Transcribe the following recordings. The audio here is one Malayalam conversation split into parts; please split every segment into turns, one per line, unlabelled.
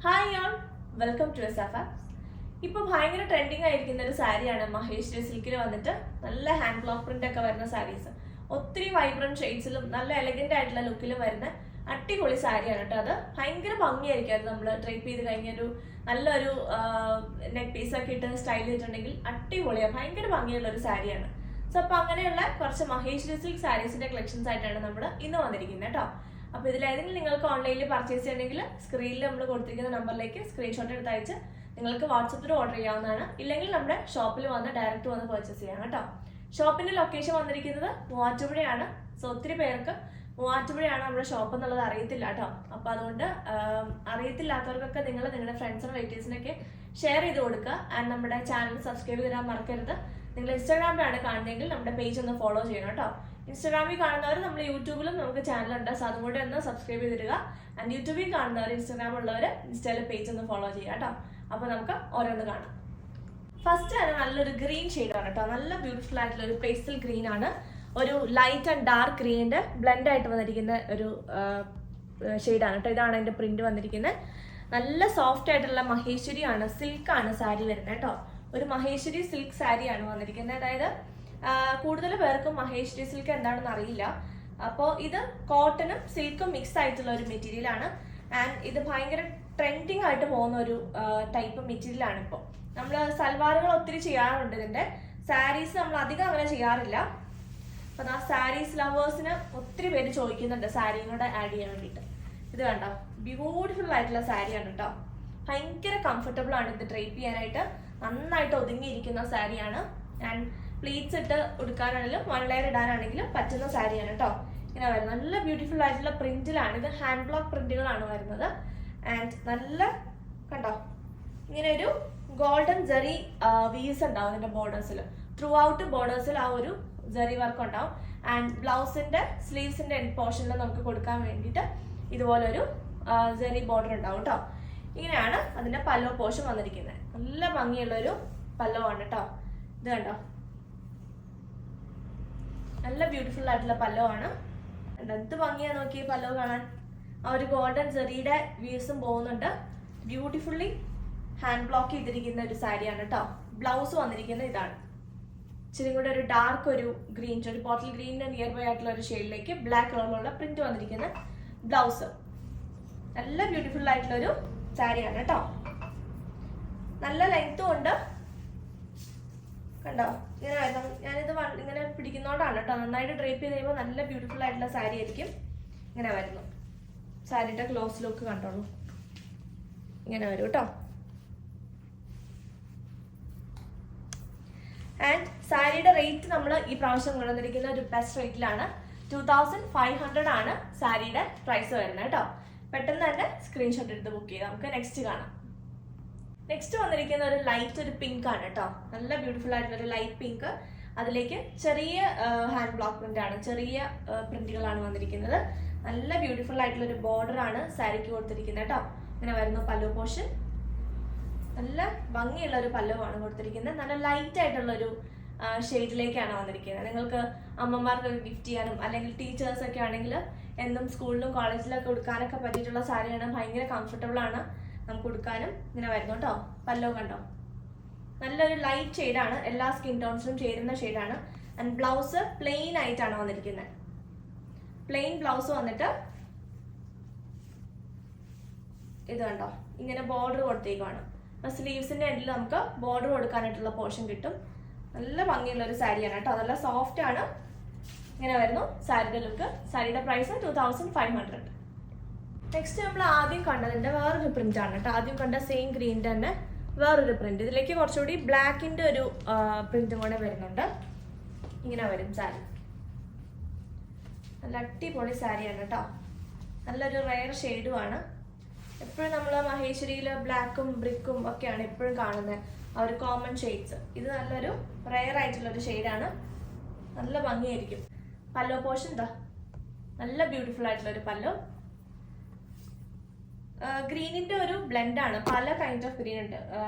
Hi all, welcome to SF. ഇപ്പോൾ ഭയങ്കര ട്രെൻഡിങ് ആയിരിക്കുന്ന ഒരു സാരിയാണ് മഹേശ്വരി സിൽക്കിൽ വന്നിട്ട് നല്ല ഹാൻഡ് ബ്ലോക്ക് പ്രിന്റ് ഒക്കെ വരുന്ന സാരീസ്. ഒത്തിരി വൈബ്രന്റ് ഷെയ്ഡ്സിലും നല്ല എലഗന്റ് ആയിട്ടുള്ള ലുക്കിലും വരുന്ന അടിപൊളി സാരിയാണ് കേട്ടോ. അത് ഭയങ്കര ഭംഗിയായിരിക്കും. അത് നമ്മൾ ഡ്രേപ്പ് ചെയ്ത് കഴിഞ്ഞൊരു നല്ലൊരു നെക്ക് പീസൊക്കെ ഇട്ട് സ്റ്റൈൽ ചെയ്തിട്ടുണ്ടെങ്കിൽ അടിപൊളിയാണ്, ഭയങ്കര ഭംഗിയുള്ള ഒരു സാരിയാണ്. സോ അപ്പോൾ അങ്ങനെയുള്ള കുറച്ച് മഹേശ്വരി സിൽക്ക് സാരീസിന്റെ കളക്ഷൻസ് ആയിട്ടാണ് നമ്മൾ ഇന്ന് വന്നിരിക്കുന്നത് കേട്ടോ. അപ്പോൾ ഇതിലേതെങ്കിലും നിങ്ങൾക്ക് ഓൺലൈനിൽ പർച്ചേസ് ചെയ്യണമെങ്കിൽ സ്ക്രീനിൽ നമ്മൾ കൊടുത്തിരിക്കുന്ന നമ്പറിലേക്ക് സ്ക്രീൻഷോട്ട് എടുത്ത് അയച്ച് നിങ്ങൾക്ക് വാട്സപ്പിൽ ഓർഡർ ചെയ്യാവുന്നതാണ്. ഇല്ലെങ്കിൽ നമ്മുടെ ഷോപ്പിൽ വന്ന് ഡയറക്റ്റ് വന്ന് പർച്ചേസ് ചെയ്യാം കേട്ടോ. ഷോപ്പിന്റെ ലൊക്കേഷൻ വന്നിരിക്കുന്നത് മൂവാറ്റുപുഴയാണ്. സോ ഒത്തിരി പേർക്ക് മൂവാറ്റുപുഴയാണ് നമ്മുടെ ഷോപ്പ് എന്നുള്ളത് അറിയത്തില്ല കേട്ടോ. അപ്പോൾ അതുകൊണ്ട് അറിയത്തില്ലാത്തവർക്കൊക്കെ നിങ്ങളുടെ ഫ്രണ്ട്സിനും റിലേറ്റീവ്സിനൊക്കെ ഷെയർ ചെയ്ത് കൊടുക്കുക. ആൻഡ് നമ്മുടെ ചാനൽ സബ്സ്ക്രൈബ് ചെയ്താൽ മറക്കരുത്. നിങ്ങൾ ഇൻസ്റ്റാഗ്രാമിലാണ് കാണുന്നതെങ്കിൽ നമ്മുടെ പേജ് ഒന്ന് ഫോളോ ചെയ്യണം കേട്ടോ. ഇൻസ്റ്റാഗ്രാമിൽ കാണുന്നവർ നമ്മൾ യൂട്യൂബിലും നമുക്ക് ചാനലുണ്ട്. സോ അതുകൊണ്ട് ഒന്ന് സബ്സ്ക്രൈബ് ചെയ്തിടുക. ആൻഡ് യൂട്യൂബിൽ കാണുന്നവർ ഇൻസ്റ്റാഗ്രാം ഉള്ളവർ ഇൻസ്റ്റയിലെ പേജ് ഒന്ന് ഫോളോ ചെയ്യുക കേട്ടോ. അപ്പോൾ നമുക്ക് ഓരോന്ന് കാണാം. ഫസ്റ്റ് ആണ് നല്ലൊരു ഗ്രീൻ ഷെയ്ഡാണ് കേട്ടോ. നല്ല ബ്യൂട്ടിഫുൾ ആയിട്ടുള്ള ഒരു പേസ്റ്റൽ ഗ്രീൻ ആണ്. ഒരു ലൈറ്റ് ആൻഡ് ഡാർക്ക് ഗ്രീനിന്റെ ബ്ലെൻഡ് ആയിട്ട് വന്നിരിക്കുന്ന ഒരു ഷെയ്ഡാണ് കേട്ടോ. ഇതാണ് അതിന്റെ പ്രിന്റ് വന്നിരിക്കുന്നത്. നല്ല സോഫ്റ്റ് ആയിട്ടുള്ള മഹേശ്വരിയാണ്, സിൽക്കാണ് സാരി വരുന്നത് കേട്ടോ. ഒരു മഹേശ്വരി സിൽക്ക് സാരിയാണ് വന്നിരിക്കുന്നത്. അതായത് കൂടുതൽ പേർക്കും മഹേശ്വരി സിൽക്ക് എന്താണെന്ന് അറിയില്ല. അപ്പോൾ ഇത് കോട്ടണും സിൽക്കും മിക്സ് ആയിട്ടുള്ള ഒരു മെറ്റീരിയൽ ആണ്. ആൻഡ് ഇത് ഭയങ്കര ട്രെൻഡിങ് ആയിട്ട് പോകുന്ന ഒരു ടൈപ്പ് മെറ്റീരിയൽ ആണ്. ഇപ്പോൾ നമ്മൾ സൽവാറുകൾ ഒത്തിരി ചെയ്യാറുണ്ട്. ഇതിന്റെ സാരീസ് നമ്മൾ അധികം അങ്ങനെ ചെയ്യാറില്ല. അപ്പൊ ആ സാരീസ് ലവേഴ്സിന് ഒത്തിരി പേര് ചോദിക്കുന്നുണ്ട് സാരിയും കൂടെ ആഡ് ചെയ്യാൻ വേണ്ടിയിട്ട്. ഇത് കണ്ടോ, ബ്യൂട്ടിഫുൾ ആയിട്ടുള്ള സാരിയാണ് കേട്ടോ. ഭയങ്കര കംഫർട്ടബിൾ ആണ് ഇത് ഡ്രേപ്പ് ചെയ്യാനായിട്ട്. നന്നായിട്ട് ഒതുങ്ങിയിരിക്കുന്ന സാരിയാണ്. ആൻഡ് പ്ലീറ്റ്സ് ഇട്ട് ഉടുക്കാനാണെങ്കിലും വൺ ലെയർ ഇടാനാണെങ്കിലും പറ്റുന്ന സാരിയാണ് കേട്ടോ. ഇങ്ങനെ വരുന്നത് നല്ല ബ്യൂട്ടിഫുൾ ആയിട്ടുള്ള പ്രിന്റിലാണ്. ഇത് ഹാൻഡ് ബ്ലോക്ക് പ്രിന്റുകളാണ് വരുന്നത്. ആൻഡ് നല്ല കണ്ടോ, ഇങ്ങനെ ഒരു ഗോൾഡൻ ജെറി വീസ് ഉണ്ടാവും അതിന്റെ ബോർഡേഴ്സിൽ. ത്രൂ ഔട്ട് ബോർഡേഴ്സിൽ ആ ഒരു ജെറി വർക്ക് ഉണ്ടാവും. ആൻഡ് ബ്ലൗസിന്റെ സ്ലീവ്സിന്റെ എൻഡ് പോർഷനിൽ നമുക്ക് കൊടുക്കാൻ വേണ്ടിയിട്ട് ഇതുപോലൊരു ജെറി ബോർഡർ ഉണ്ടാവും കേട്ടോ. ഇങ്ങനെയാണ് അതിന്റെ പല്ലോ പോർഷൻ വന്നിരിക്കുന്നത്. നല്ല ഭംഗിയുള്ള ഒരു പല്ലോ ആണ് കേട്ടോ. ഇത് കണ്ടോ, നല്ല ബ്യൂട്ടിഫുൾ ആയിട്ടുള്ള പല്ലോ ആണ്. എന്ത് ഭംഗിയാ നോക്കി പല്ലോ കാണാൻ. ആ ഒരു ഗോൾഡൻ ജെറിയുടെ വീസും പോകുന്നുണ്ട്. ബ്യൂട്ടിഫുള്ളി ഹാൻഡ് ബ്ലോക്ക് ചെയ്തിരിക്കുന്ന ഒരു സാരിയാണ് കേട്ടോ. ബ്ലൗസ് വന്നിരിക്കുന്നത് ഇതാണ്. ഇച്ചിരി കൂടെ ഒരു ഡാർക്ക് ഒരു ഗ്രീൻ, ഒരു ബോട്ടിൽ ഗ്രീനിന്റെ നിയർ ബൈ ആയിട്ടുള്ള ഒരു ഷെയ്ഡിലേക്ക് ബ്ലാക്ക് കളറിലുള്ള പ്രിന്റ് വന്നിരിക്കുന്ന ബ്ലൗസ്. നല്ല ബ്യൂട്ടിഫുൾ ആയിട്ടുള്ള ഒരു സാരിയാണ് കേട്ടോ. നല്ല ലെങ്ത്തും ഉണ്ട്. കണ്ടോ, ഇങ്ങനെ ഞാനിത് ഇങ്ങനെ പിടിക്കുന്നോണ്ടാണ് കേട്ടോ. നന്നായിട്ട് ഡ്രേപ്പ് ചെയ്ത് കഴിയുമ്പോൾ നല്ല ബ്യൂട്ടിഫുൾ ആയിട്ടുള്ള സാരി ആയിരിക്കും. ഇങ്ങനെ വരുന്നു. സാരിയുടെ ക്ലോസ് ലുക്ക് കണ്ടോളൂ, ഇങ്ങനെ വരും കേട്ടോ. ആൻഡ് സാരിയുടെ റേറ്റ് നമ്മൾ ഈ പ്രാവശ്യം കൊണ്ടുവന്നിരിക്കുന്ന ഒരു ബെസ്റ്റ് റേറ്റിലാണ്. 2500 ആണ് സാരിയുടെ പ്രൈസ് വരുന്നത് കേട്ടോ. പെട്ടെന്ന് തന്നെ സ്ക്രീൻഷോട്ട് എടുത്ത് ബുക്ക് ചെയ്ത് നമുക്ക് നെക്സ്റ്റ് കാണാം. നെക്സ്റ്റ് വന്നിരിക്കുന്ന ഒരു ലൈറ്റ് ഒരു പിങ്ക് ആണ് കേട്ടോ. നല്ല ബ്യൂട്ടിഫുൾ ആയിട്ടുള്ള ഒരു ലൈറ്റ് പിങ്ക്. അതിലേക്ക് ചെറിയ ഹാൻഡ് ബ്ലോക്ക് പ്രിന്റ് ആണ്, ചെറിയ പ്രിന്റുകളാണ് വന്നിരിക്കുന്നത്. നല്ല ബ്യൂട്ടിഫുൾ ആയിട്ടുള്ള ഒരു ബോർഡർ ആണ് സാരിക്ക് കൊടുത്തിരിക്കുന്നത് കേട്ടോ. ഇങ്ങനെ വരുന്നു പല്ലു പോർഷൻ. നല്ല ഭംഗിയുള്ള ഒരു പല്ലുവാണ് കൊടുത്തിരിക്കുന്നത്. നല്ല ലൈറ്റ് ആയിട്ടുള്ള ഒരു ഷെയ്ഡിലേക്കാണ് വന്നിരിക്കുന്നത്. നിങ്ങൾക്ക് അമ്മമാർക്കൊക്കെ ഗിഫ്റ്റ് ചെയ്യാനും അല്ലെങ്കിൽ ടീച്ചേഴ്സ് ഒക്കെ ആണെങ്കിൽ എന്നും സ്കൂളിലും കോളേജിലൊക്കെ ഉടുക്കാനൊക്കെ പറ്റിയിട്ടുള്ള സാരിയാണ്. ഭയങ്കര കംഫർട്ടബിൾ ആണ് നമുക്ക് ഉടുക്കാനും. ഇങ്ങനെ വരുന്നു കേട്ടോ. പല്ലോ കണ്ടോ, നല്ലൊരു ലൈറ്റ് ഷെയ്ഡാണ്. എല്ലാ സ്കിൻ ടോൺസിനും ചേരുന്ന ഷെയ്ഡാണ്. ആൻഡ് ബ്ലൗസ് പ്ലെയിൻ ആയിട്ടാണ് വന്നിരിക്കുന്നത്. പ്ലെയിൻ ബ്ലൗസ് വന്നിട്ട് ഇത് കണ്ടോ, ഇങ്ങനെ ബോർഡർ കൊടുത്തേക്കാണ്. സ്ലീവ്സിന്റെ എൻഡിൽ നമുക്ക് ബോർഡർ കൊടുക്കാനായിട്ടുള്ള പോർഷൻ കിട്ടും. നല്ല ഭംഗിയുള്ള ഒരു സാരിയാണ് കേട്ടോ. നല്ല സോഫ്റ്റ് ആണ്. ഇങ്ങനെ വരുന്നു സാരിയുടെ ലുക്ക്. സാരിയുടെ പ്രൈസ് 2500. നെക്സ്റ്റ് നമ്മൾ ആദ്യം കണ്ടതിന്റെ വേറൊരു പ്രിന്റ് ആണ് കേട്ടോ. ആദ്യം കണ്ട സെയിം ഗ്രീനിന്റെ തന്നെ വേറൊരു പ്രിന്റ്. ഇതിലേക്ക് കുറച്ചുകൂടി ബ്ലാക്കിന്റെ ഒരു പ്രിന്റും കൂടെ വരുന്നുണ്ട്. ഇങ്ങനെ വരും സാരി. നല്ല അടിപൊളി സാരിയാണ് കേട്ടോ. നല്ലൊരു റെയർ ഷെയ്ഡുമാണ്. എപ്പോഴും നമ്മൾ മഹേശ്വരിയിൽ ബ്ലാക്കും ബ്രിക്കും ഒക്കെയാണ് എപ്പോഴും കാണുന്നത്, ആ ഒരു കോമൺ ഷെയ്ഡ്സ്. ഇത് നല്ലൊരു റെയർ ആയിട്ടുള്ള ഒരു ഷെയ്ഡാണ്. നല്ല ഭംഗിയായിരിക്കും. പല്ലോ പോർഷൻ എന്താ, നല്ല ബ്യൂട്ടിഫുൾ ആയിട്ടുള്ള ഒരു പല്ലോ. ഗ്രീനിന്റെ ഒരു ബ്ലെൻഡ് ആണ്. പല കൈൻഡ് ഓഫ് ഗ്രീൻ ഉണ്ട്.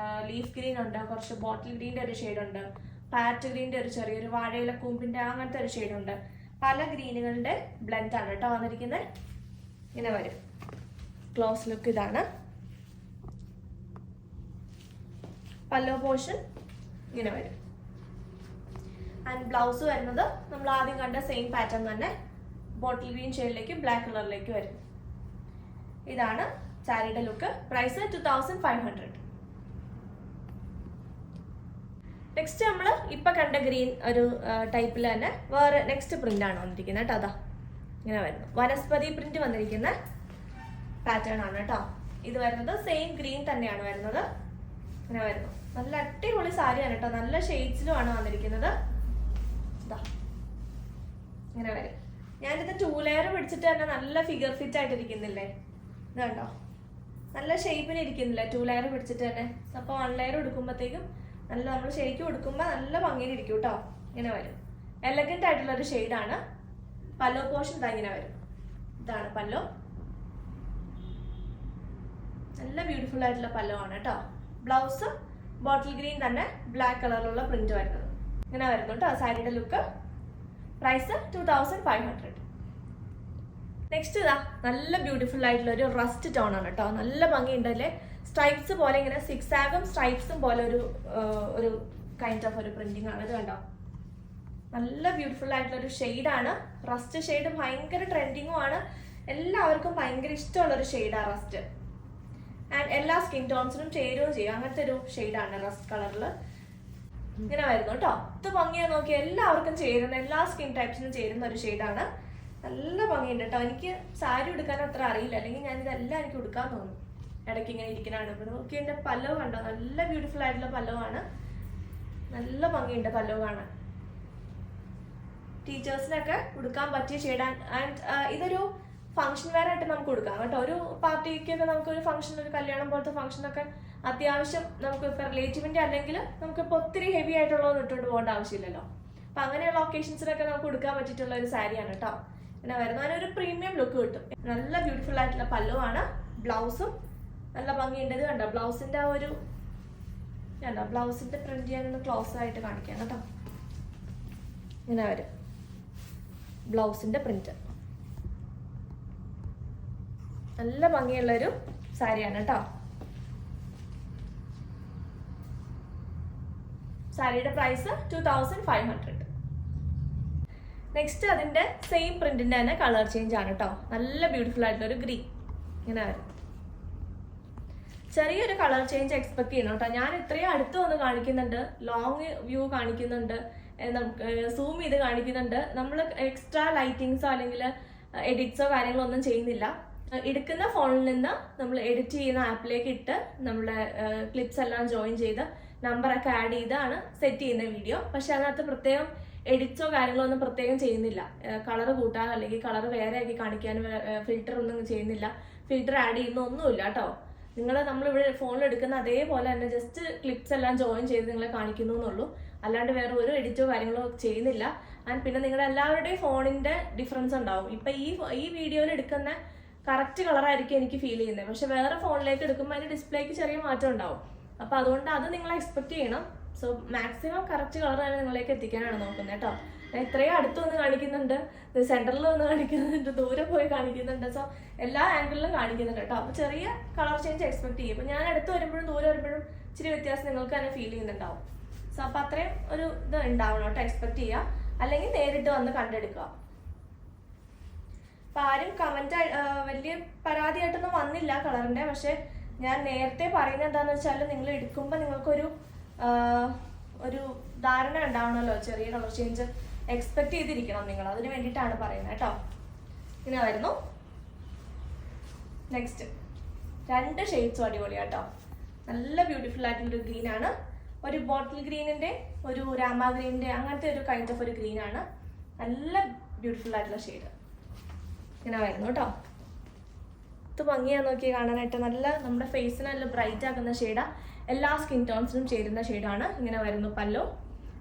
ലീഫ് ഗ്രീൻ ഉണ്ട്, കുറച്ച് ബോട്ടിൽ ഗ്രീനിന്റെ ഒരു ഷെയ്ഡ് ഉണ്ട്, പാരറ്റ് ഗ്രീനിന്റെ ഒരു ചെറിയൊരു വാഴയില കൂമ്പിന്റെ അങ്ങനത്തെ ഒരു ഷെയ്ഡ് ഉണ്ട്. പല ഗ്രീനുകളുടെ ബ്ലെൻഡ് ആണ് കേട്ടോ വന്നിരിക്കുന്നത്. ഇങ്ങനെ വരും. ക്ലോസ് ലുക്ക് ഇതാണ്. പല്ലോ പോർഷൻ ഇങ്ങനെ വരും. ആൻഡ് ബ്ലൗസ് വരുന്നത് നമ്മൾ ആദ്യം കണ്ട സെയിം പാറ്റേൺ തന്നെ ബോട്ടിൽ ഗ്രീൻ ഷെയ്ഡിലേക്ക് ബ്ലാക്ക് കളറിലേക്ക് വരും. ഇതാണ് സാരിയുടെ ലുക്ക്. പ്രൈസ് 2500. നെക്സ്റ്റ് നമ്മൾ ഇപ്പൊ കണ്ട ഗ്രീൻ ഒരു ടൈപ്പിൽ തന്നെ വേറെ നെക്സ്റ്റ് പ്രിന്റ് ആണ് വന്നിരിക്കുന്നത് കേട്ടോ. അതാ ഇങ്ങനെ വരുന്നു, വനസ്പതി പ്രിന്റ് വന്നിരിക്കുന്ന പാറ്റേൺ ആണ് കേട്ടോ. ഇത് വരുന്നത് സെയിം ഗ്രീൻ തന്നെയാണ് വരുന്നത്. ഇങ്ങനെ വരുന്നു, നല്ല അടിപൊളി സാരിയാണ് കേട്ടോ. നല്ല ഷെയ്ഡ്സിലുമാണ് വന്നിരിക്കുന്നത്. ഇതാ ഇങ്ങനെ വരും. ഞാനിത് 2 ലെയർ പിടിച്ചിട്ട് തന്നെ നല്ല ഫിഗർ ഫിറ്റ് ആയിട്ട് ഇരിക്കുന്നില്ലേ? ഇത് കണ്ടോ, നല്ല ഷേപ്പിന് ഇരിക്കുന്നില്ല 2 ലെയർ പിടിച്ചിട്ട് തന്നെ. അപ്പോൾ 1 ലെയർ എടുക്കുമ്പോഴത്തേക്കും നല്ല നമ്മൾ ശരിക്കും എടുക്കുമ്പോൾ നല്ല ഭംഗിയിൽ ഇരിക്കും കേട്ടോ. ഇങ്ങനെ വരും, എലഗന്റ് ആയിട്ടുള്ള ഒരു ഷെയ്ഡാണ്. പല്ലോ പോർഷൻ ഇതാ ഇങ്ങനെ വരും. ഇതാണ് പല്ലോ, നല്ല ബ്യൂട്ടിഫുൾ ആയിട്ടുള്ള പല്ലോ ആണ് കേട്ടോ. ബ്ലൗസ് ബോട്ടിൽ ഗ്രീൻ തന്നെ ബ്ലാക്ക് കളറിലുള്ള പ്രിന്റ് വരുന്നത്. ഇങ്ങനെ വരുന്നു കേട്ടോ സാരിയുടെ ലുക്ക്. പ്രൈസ് 2500. നെക്സ്റ്റ് ഇതാ നല്ല ബ്യൂട്ടിഫുൾ ആയിട്ടുള്ള ഒരു റസ്റ്റ് ടോൺ ആണ് കേട്ടോ. നല്ല ഭംഗിയുണ്ടല്ലേ, സ്ട്രൈപ്സ് പോലെ ഇങ്ങനെ സിക്സാഗും സ്ട്രൈപ്സും പോലെ ഒരു കൈൻഡ് ഓഫ് ഒരു പ്രിന്റിംഗ് ആണ്. ഇത് കണ്ടോ, നല്ല ബ്യൂട്ടിഫുൾ ആയിട്ടുള്ള ഒരു ഷെയ്ഡാണ്. റസ്റ്റ് ഷെയ്ഡ് ഭയങ്കര ട്രെൻഡിങ്ങും ആണ്, എല്ലാവർക്കും ഭയങ്കര ഇഷ്ടമുള്ള ഒരു ഷെയ്ഡാണ് റസ്റ്റ്. ആൻഡ് എല്ലാ സ്കിൻ ടോൺസിനും ചേരുകയും ചെയ്യും. അങ്ങനത്തെ ഒരു ഷെയ്ഡാണ് റസ്റ്റ് കളറിൽ. ഇങ്ങനെ വരുന്നു കേട്ടോ. ഇത് ഭംഗിയാ നോക്കി, എല്ലാവർക്കും ചേരുന്ന, എല്ലാ സ്കിൻ ടൈപ്സിനും ചേരുന്ന ഒരു ഷെയ്ഡാണ്. നല്ല ഭംഗിയുണ്ട് കേട്ടോ. എനിക്ക് സാരി ഉടുക്കാൻ അത്ര അറിയില്ല, അല്ലെങ്കിൽ ഞാൻ ഇതെല്ലാം എനിക്ക് ഉടുക്കാൻ തോന്നും. ഇടയ്ക്ക് ഇങ്ങനെ ഇരിക്കണാണ്. ഇപ്പൊ നോക്കി എൻ്റെ പല്ലോ കണ്ടോ, നല്ല ബ്യൂട്ടിഫുൾ ആയിട്ടുള്ള പല്ലോ ആണ്. നല്ല ഭംഗിയുണ്ട് പല്ലോ കാണാൻ. ടീച്ചേഴ്സിനൊക്കെ ഉടുക്കാൻ പറ്റിയ ഷെയ്ഡാണ്. ആൻഡ് ഇതൊരു ഫംഗ്ഷൻ വെയർ ആയിട്ട് നമുക്ക് കൊടുക്കാം കേട്ടോ. ഒരു പാർട്ടിക്കൊക്കെ നമുക്ക് ഒരു ഫംഗ്ഷൻ, ഒരു കല്യാണം പോലത്തെ ഫംഗ്ഷനൊക്കെ അത്യാവശ്യം നമുക്ക് ഇപ്പൊ റിലേറ്റീവിന്റെ അല്ലെങ്കിൽ നമുക്കിപ്പോ ഒത്തിരി ഹെവി ആയിട്ടുള്ളതൊന്നും ഇട്ടുകൊണ്ട് പോകേണ്ട ആവശ്യമില്ലല്ലോ. അപ്പൊ അങ്ങനെയുള്ള ഒക്കേഷൻസിനൊക്കെ നമുക്ക് കൊടുക്കാൻ പറ്റിയിട്ടുള്ള ഒരു സാരിയാണ് കേട്ടോ. പിന്നെ വരുന്ന അതിനൊരു പ്രീമിയം ലുക്ക് കിട്ടും. നല്ല ബ്യൂട്ടിഫുൾ ആയിട്ടുള്ള പല്ലോ ആണ്. ബ്ലൗസും നല്ല ഭംഗിയുണ്ട്. ഇത് കണ്ടോ ബ്ലൗസിന്റെ ആ ഒരു കണ്ടോ, ബ്ലൗസിന്റെ പ്രിന്റ് ഞാനൊന്ന് ക്ലോസ് ആയിട്ട് കാണിക്കാം കേട്ടോ. ഇങ്ങനെ വരും ബ്ലൗസിന്റെ പ്രിന്റ്. നല്ല ഭംഗിയുള്ളൊരു സാരിയാണ് കേട്ടോ. സാരിയുടെ പ്രൈസ് 2500. നെക്സ്റ്റ് അതിന്റെ സെയിം പ്രിന്റിന്റെ തന്നെ കളർ ചേഞ്ച് ആണ് കേട്ടോ. നല്ല ബ്യൂട്ടിഫുൾ ആയിട്ടുള്ള ഒരു ഗ്രീൻ. ഇങ്ങനെ വരും. ചെറിയൊരു കളർ ചേഞ്ച് എക്സ്പെക്ട് ചെയ്യണം കേട്ടോ. ഞാൻ ഇത്രയും അടുത്ത് വന്ന് കാണിക്കുന്നുണ്ട്, ലോങ് വ്യൂ കാണിക്കുന്നുണ്ട്, നമുക്ക് സൂം ചെയ്ത് കാണിക്കുന്നുണ്ട്. നമ്മൾ എക്സ്ട്രാ ലൈറ്റിങ്സോ അല്ലെങ്കിൽ എഡിറ്റ്സോ കാര്യങ്ങളോ ഒന്നും ചെയ്യുന്നില്ല. എടുക്കുന്ന ഫോണിൽ നിന്ന് നമ്മൾ എഡിറ്റ് ചെയ്യുന്ന ആപ്പിലേക്ക് ഇട്ട് നമ്മളെ ക്ലിപ്സ് എല്ലാം ജോയിൻ ചെയ്ത് നമ്പറൊക്കെ ആഡ് ചെയ്താണ് സെറ്റ് ചെയ്യുന്ന വീഡിയോ. പക്ഷെ അതിനകത്ത് പ്രത്യേകം എഡിറ്റ്സോ കാര്യങ്ങളോ ഒന്നും പ്രത്യേകം ചെയ്യുന്നില്ല. കളർ കൂട്ടാൻ അല്ലെങ്കിൽ കളർ വേറെ ആക്കി കാണിക്കാൻ ഫിൽറ്റർ ഒന്നും ചെയ്യുന്നില്ല. ഫിൽറ്റർ ആഡ് ചെയ്യുന്ന ഒന്നുമില്ല കേട്ടോ. നമ്മളിവിടെ ഫോണിൽ എടുക്കുന്ന അതേപോലെ തന്നെ ജസ്റ്റ് ക്ലിപ്സ് എല്ലാം ജോയിൻ ചെയ്ത് നിങ്ങളെ കാണിക്കുന്നു എന്നുള്ളൂ. അല്ലാണ്ട് വേറെ ഒരു എഡിറ്റോ കാര്യങ്ങളോ ചെയ്യുന്നില്ല. ആൻഡ് പിന്നെ നിങ്ങളുടെ എല്ലാവരുടെയും ഫോണിന്റെ ഡിഫറൻസ് ഉണ്ടാവും. ഇപ്പൊ ഈ വീഡിയോയിൽ എടുക്കുന്ന കറക്റ്റ് കളറായിരിക്കും എനിക്ക് ഫീൽ ചെയ്യുന്നത്. പക്ഷെ വേറെ ഫോണിലേക്ക് എടുക്കുമ്പോൾ അതിന്റെ ഡിസ്പ്ലേക്ക് ചെറിയ മാറ്റം ഉണ്ടാവും. അപ്പൊ അതുകൊണ്ട് അത് നിങ്ങൾ എക്സ്പെക്ട് ചെയ്യണം. സോ മാക്സിമം കറക്റ്റ് കളർ തന്നെ നിങ്ങളിലേക്ക് എത്തിക്കാനാണ് നോക്കുന്നത് കേട്ടോ. ഞാൻ ഇത്രയും അടുത്ത് വന്ന് കാണിക്കുന്നുണ്ട്, സെന്ററിൽ വന്ന് കാണിക്കുന്നുണ്ട്, ദൂരെ പോയി കാണിക്കുന്നുണ്ട്. സോ എല്ലാ ആംഗിളിലും കാണിക്കുന്നുണ്ട് കേട്ടോ. അപ്പൊ ചെറിയ കളർ ചേഞ്ച് എക്സ്പെക്ട് ചെയ്യും. അപ്പൊ ഞാൻ അടുത്ത് വരുമ്പോഴും ദൂരെ വരുമ്പോഴും ഇച്ചിരി വ്യത്യാസം നിങ്ങൾക്ക് തന്നെ ഫീൽ ചെയ്യുന്നുണ്ടാവും. സോ അപ്പൊ അത്രയും ഒരു ഇത് ഉണ്ടാവണം കേട്ടോ, എക്സ്പെക്ട് ചെയ്യുക. അല്ലെങ്കിൽ നേരിട്ട് വന്ന് കണ്ടെടുക്കുക. അപ്പൊ ആരും കമന്റ് വലിയ പരാതിയായിട്ടൊന്നും വന്നില്ല കളറിന്റെ. പക്ഷെ ഞാൻ നേരത്തെ പറയുന്നത് എന്താന്ന് വെച്ചാൽ നിങ്ങൾ എടുക്കുമ്പോൾ നിങ്ങൾക്കൊരു ഒരു ധാരണ ഉണ്ടാവണമല്ലോ, ചെറിയ കളർ ചേഞ്ച് എക്സ്പെക്ട് ചെയ്തിരിക്കണം നിങ്ങൾ. അതിന് വേണ്ടിയിട്ടാണ് പറയുന്നത് കേട്ടോ. ഇങ്ങനെ വരുന്നു. നെക്സ്റ്റ് 2 ഷെയ്ഡ്സും അടിപൊളിയാട്ടോ. നല്ല ബ്യൂട്ടിഫുൾ ആയിട്ടുള്ളൊരു ഗ്രീൻ ആണ്. ഒരു ബോട്ടിൽ ഗ്രീനിന്റെ, ഒരു രാമ ഗ്രീനിന്റെ അങ്ങനത്തെ ഒരു കൈൻഡ് ഓഫ് ഒരു ഗ്രീൻ ആണ്. നല്ല ബ്യൂട്ടിഫുൾ ആയിട്ടുള്ള ഷെയ്ഡ്. ഇങ്ങനെ വരുന്നു കേട്ടോ. ഇത് ഭംഗിയാ നോക്കി കാണാനായിട്ട്. നല്ല നമ്മുടെ ഫേസിന് നല്ല ബ്രൈറ്റ് ആക്കുന്ന ഷെയ്ഡാ. എല്ലാ സ്കിൻ ടോൺസിനും ചേരുന്ന ഷെയ്ഡാണ്. ഇങ്ങനെ വരുന്നു പല്ലോ.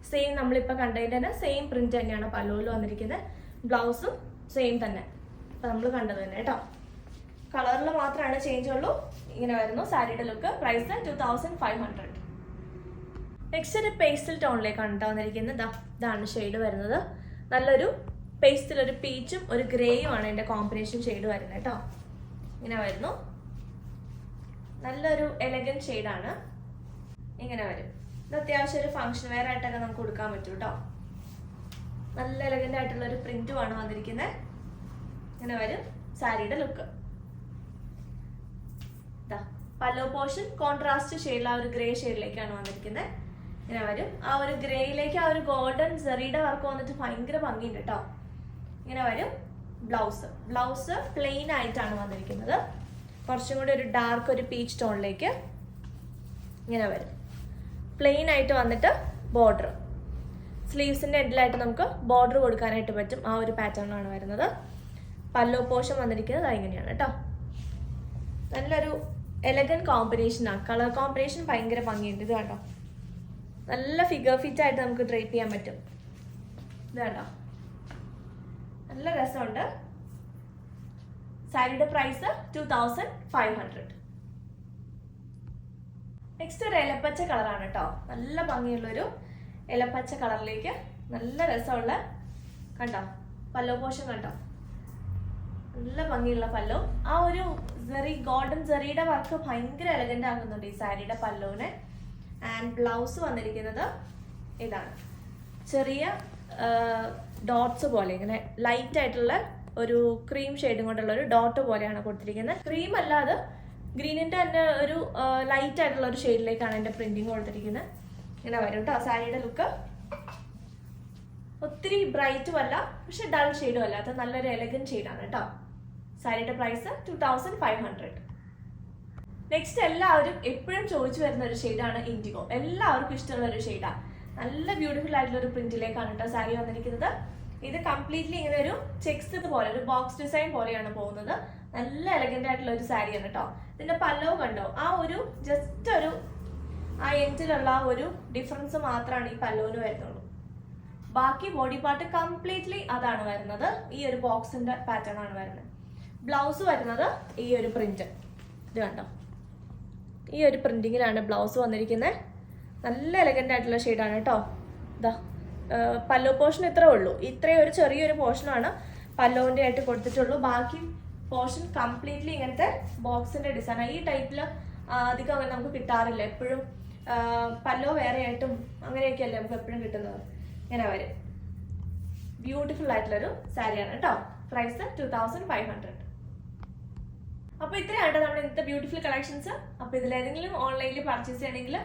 സെയിം നമ്മളിപ്പോൾ കണ്ടതിൻ്റെ തന്നെ സെയിം പ്രിന്റ് തന്നെയാണ് പല്ലോയിൽ വന്നിരിക്കുന്നത്. ബ്ലൗസും സെയിം തന്നെ, അപ്പം നമ്മൾ കണ്ടത് തന്നെ കേട്ടോ. കളറിൽ മാത്രമാണ് ചേഞ്ച് ഉള്ളൂ. ഇങ്ങനെ വരുന്നു സാരിയുടെ ലുക്ക്. പ്രൈസ് 2500. നെക്സ്റ്റ് ഒരു പേസ്റ്റൽ ടോണിലേക്കാണ് കേട്ടോ വന്നിരിക്കുന്നത്. ഇതാണ് ഷെയ്ഡ് വരുന്നത്. നല്ലൊരു പേസ്റ്റിൽ ഒരു പീച്ചും ഒരു ഗ്രേയും ആണ് എൻ്റെ കോമ്പിനേഷൻ ഷെയ്ഡ് വരുന്നത് കേട്ടോ. ഇങ്ങനെ വരുന്നു. നല്ലൊരു എലഗന്റ് ഷെയ്ഡാണ്. ഇങ്ങനെ വരും. ഇത് അത്യാവശ്യം ഒരു ഫംഗ്ഷൻ വെയർ ആയിട്ടൊക്കെ നമുക്ക് കൊടുക്കാൻ പറ്റും കേട്ടോ. നല്ല എലഗന്റ് ആയിട്ടുള്ള ഒരു പ്രിന്റുമാണ് വന്നിരിക്കുന്നത്. ഇങ്ങനെ വരും സാരിയുടെ ലുക്ക്. പല്ലോ പോർഷൻ കോൺട്രാസ്റ്റ് ഷെയ്ഡിൽ ആ ഒരു ഗ്രേ ഷെയ്ഡിലേക്കാണ് വന്നിരിക്കുന്നത്. ഇങ്ങനെ വരും. ആ ഒരു ഗ്രേയിലേക്ക് ആ ഒരു ഗോൾഡൻ സെറിയുടെ വർക്ക് വന്നിട്ട് ഭയങ്കര ഭംഗിയുണ്ട് കേട്ടോ. ഇങ്ങനെ വരും. ബ്ലൗസ് പ്ലെയിൻ ആയിട്ടാണ് വന്നിരിക്കുന്നത്. കുറച്ചും കൂടി ഒരു ഡാർക്ക് ഒരു പീച്ച് ടോണിലേക്ക് ഇങ്ങനെ വരും. പ്ലെയിൻ ആയിട്ട് വന്നിട്ട് ബോർഡർ, സ്ലീവ്സിൻ്റെ എൻഡിലായിട്ട് നമുക്ക് ബോർഡർ കൊടുക്കാനായിട്ട് പറ്റും. ആ ഒരു പാറ്റേണിലാണ് വരുന്നത്. പല്ലോ പോർഷൻ വന്നിരിക്കുന്നത് ഇങ്ങനെയാണ് കേട്ടോ. നല്ലൊരു എലഗന്റ് കോമ്പിനേഷനാണ്. കളർ കോമ്പിനേഷൻ ഭയങ്കര ഭംഗിയുണ്ട്. ഇത് കണ്ടോ, നല്ല ഫിഗർ ഫിറ്റ് ആയിട്ട് നമുക്ക് ഡ്രേപ്പ് ചെയ്യാൻ പറ്റും. ഇത് കണ്ടോ, നല്ല രസമുണ്ട്. സാരിയുടെ പ്രൈസ് 2500. നെക്സ്റ്റ് ഒരു ഇലപ്പച്ച കളറാണ് കേട്ടോ. നല്ല ഭംഗിയുള്ളൊരു ഇലപ്പച്ച കളറിലേക്ക് നല്ല രസമുള്ള കണ്ടോ പല്ലോ പോർഷൻ കണ്ടോ, നല്ല ഭംഗിയുള്ള പല്ലോ. ആ ഒരു ഗോൾഡൻ സെറിയുടെ വർക്ക് ഭയങ്കര എലഗന്റ് ആക്കുന്നുണ്ട് ഈ സാരിയുടെ പല്ലോവിനെ. ആൻഡ് ബ്ലൗസ് വന്നിരിക്കുന്നത് ഇതാണ്. ചെറിയ ഡോട്ട്സ് പോലെ ഇങ്ങനെ ലൈറ്റ് ആയിട്ടുള്ള ഒരു ക്രീം ഷെയ്ഡും കൊണ്ടുള്ള ഒരു ഡോട്ട് പോലെയാണ് കൊടുത്തിരിക്കുന്നത്. ക്രീം അല്ലാതെ ഗ്രീനിന്റെ തന്നെ ഒരു ലൈറ്റ് ആയിട്ടുള്ള ഒരു ഷെയ്ഡിലേക്കാണ് എൻ്റെ പ്രിന്റിങ് കൊടുത്തിരിക്കുന്നത്. ഇങ്ങനെ വരും കേട്ടോ സാരിയുടെ ലുക്ക്. ഒത്തിരി ബ്രൈറ്റും അല്ല പക്ഷെ ഡൾ ഷെയ്ഡും അല്ല, അത് നല്ലൊരു എലഗന്റ് ഷെയ്ഡാണ് കേട്ടോ. സാരിയുടെ പ്രൈസ് 2500. നെക്സ്റ്റ് എല്ലാവരും എപ്പോഴും ചോദിച്ചു വരുന്ന ഒരു ഷെയ്ഡാണ് ഇൻഡിഗോ. എല്ലാവർക്കും ഇഷ്ടമുള്ള ഒരു ഷെയ്ഡാണ്. നല്ല ബ്യൂട്ടിഫുൾ ആയിട്ടുള്ള ഒരു പ്രിന്റിലേക്കാണ് കേട്ടോ സാരി വന്നിരിക്കുന്നത്. ഇത് കംപ്ലീറ്റ്ലി ഇങ്ങനെ ഒരു ചെക്സ് പോലെ ഒരു ബോക്സ് ഡിസൈൻ പോലെയാണ് പോകുന്നത്. നല്ല എലഗന്റ് ആയിട്ടുള്ള ഒരു സാരിയാണ് കേട്ടോ. ഇതിന്റെ പല്ലോ കണ്ടോ, ആ ഒരു ജസ്റ്റ് ഒരു ആ എൻഡിലുള്ള ആ ഒരു ഡിഫറൻസ് മാത്രമാണ് ഈ പല്ലോന് വരുന്നുള്ളൂ. ബാക്കി ബോഡി പാർട്ട് കംപ്ലീറ്റ്ലി അതാണ് വരുന്നത്. ഈ ഒരു ബോക്സിന്റെ പാറ്റേൺ ആണ് വരുന്നത്. ബ്ലൗസ് വരുന്നത് ഈ ഒരു പ്രിന്റ്, ഇത് കണ്ടോ, ഈ ഒരു പ്രിന്റിങ്ങിലാണ് ബ്ലൗസ് വന്നിരിക്കുന്നത്. നല്ല എലഗന്റ് ആയിട്ടുള്ള ഷെയ്ഡാണ് കേട്ടോ. ഇതാ പല്ലോ പോർഷൻ ഇത്രേ ഉള്ളൂ. ഇത്രയും ഒരു ചെറിയൊരു പോർഷനാണ് പല്ലോന്റെ ആയിട്ട് കൊടുത്തിട്ടുള്ളൂ. ബാക്കി പോർഷൻ കംപ്ലീറ്റ്ലി ഇങ്ങനത്തെ ബോക്സിന്റെ ഡിസൈൻ. ഈ ടൈപ്പിൽ അധികം അങ്ങനെ നമുക്ക് കിട്ടാറില്ല. എപ്പോഴും പല്ലോ വേറെ ആയിട്ടും അങ്ങനെയൊക്കെയല്ലേ നമുക്ക് എപ്പോഴും കിട്ടുന്നത്. ഇങ്ങനെ വരും. ബ്യൂട്ടിഫുൾ ആയിട്ടുള്ളൊരു സാരിയാണ് കേട്ടോ. പ്രൈസ് 2500. അപ്പോൾ ഇത്രയാണ് നമ്മുടെ ഇന്നത്തെ ബ്യൂട്ടിഫുൾ കളക്ഷൻസ്. അപ്പോൾ ഇതിലേതെങ്കിലും ഓൺലൈനിൽ പർച്ചേസ് ചെയ്യണമെങ്കിൽ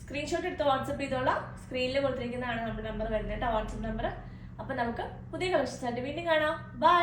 സ്ക്രീൻഷോട്ട് എടുത്ത് വാട്സപ്പ് ചെയ്തോളാം. സ്ക്രീനിൽ കൊടുത്തിരിക്കുന്നതാണ് നമ്മുടെ നമ്പർ വരുന്നത് കേട്ടോ, വാട്സപ്പ് നമ്പർ. അപ്പോൾ നമുക്ക് പുതിയ കളക്ഷൻസ് ആയിട്ട് വീണ്ടും കാണാം. ബൈ.